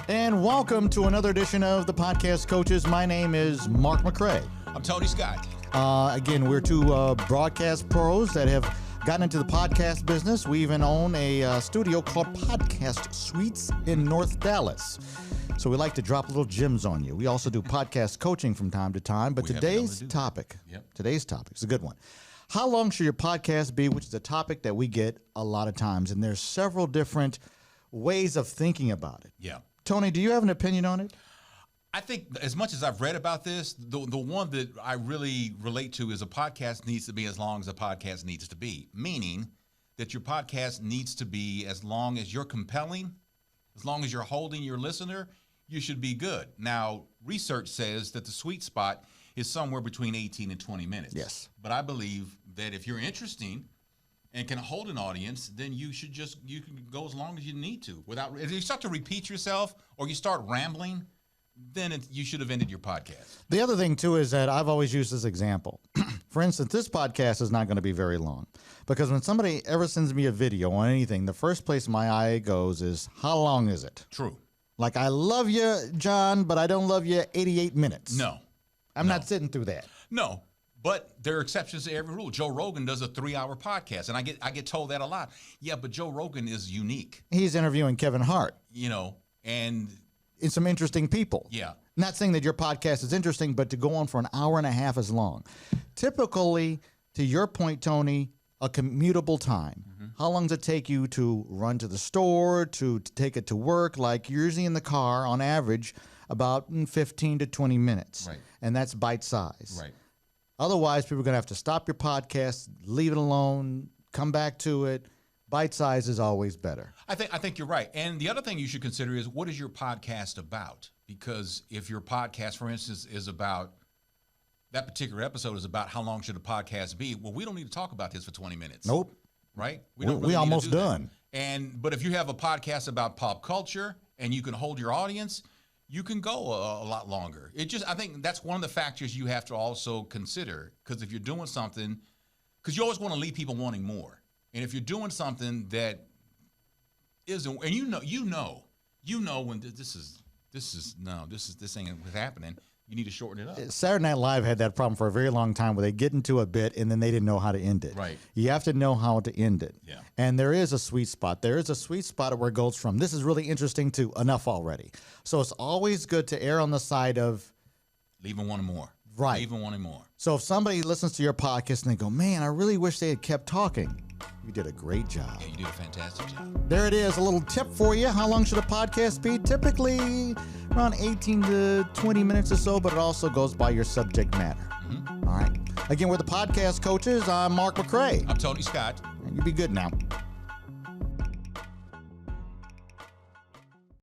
And welcome to another edition of the Podcast Coaches. My name is Mark McCray. I'm Tony Scott. Again, we're two broadcast pros that have gotten into the podcast business. We even own a studio called Podcast Suites in North Dallas. So we like to drop little gems on you. We also do podcast coaching from time to time. But today's topic is a good one. How long should your podcast be, which is a topic that we get a lot of times. And there's several different ways of thinking about it. Yeah. Tony, do you have an opinion on it? I think as much as I've read about this, the one that I really relate to is a podcast needs to be as long as a podcast needs to be, meaning that your podcast needs to be as long as you're compelling, as long as you're holding your listener, you should be good. Now, research says that the sweet spot is somewhere between 18 and 20 minutes. Yes. But I believe that if you're interesting and can hold an audience, then you can go as long as you need to. If you start to repeat yourself or you start rambling, then you should have ended your podcast. The other thing, too, is that I've always used this example. For instance, this podcast is not going to be very long because when somebody ever sends me a video on anything, the first place my eye goes is, how long is it? True. Like, I love you, John, but I don't love you 88 minutes. No. I'm not sitting through that. No. But there are exceptions to every rule. Joe Rogan does a 3-hour podcast, and I get told that a lot. Yeah, but Joe Rogan is unique. He's interviewing Kevin Hart. And some interesting people. Yeah. Not saying that your podcast is interesting, but to go on for an hour and a half is long. Typically, to your point, Tony, a commutable time. Mm-hmm. How long does it take you to run to the store, to take it to work? Like usually in the car, on average, about 15 to 20 minutes. Right. And that's bite size. Right. Otherwise, people are going to have to stop your podcast, leave it alone, come back to it. Bite size is always better. I think you're right. And the other thing you should consider is, what is your podcast about? Because if your podcast, for instance, is about that particular episode is about how long should a podcast be? Well, we don't need to talk about this for 20 minutes. Nope. Right? We almost done. But if you have a podcast about pop culture and you can hold your audience, you can go a lot longer. I think that's one of the factors you have to also consider, because if you're doing something, because you always want to leave people wanting more. And if you're doing something that isn't, and you know when this ain't happening, you need to shorten it up. Saturday Night Live had that problem for a very long time where they get into a bit and then they didn't know how to end it. Right. You have to know how to end it. Yeah. And there is a sweet spot. There is a sweet spot where it goes from this is really interesting to enough already. So it's always good to err on the side of leaving wanting more. Right. Leaving wanting more. So if somebody listens to your podcast and they go, man, I really wish they had kept talking. You did a great job. Yeah, you did a fantastic job. There it is, a little tip for you. How long should a podcast be? Typically around 18 to 20 minutes or so, but it also goes by your subject matter. Mm-hmm. All right. Again, we're the Podcast Coaches. I'm Mark McCray. I'm Tony Scott. You be good now.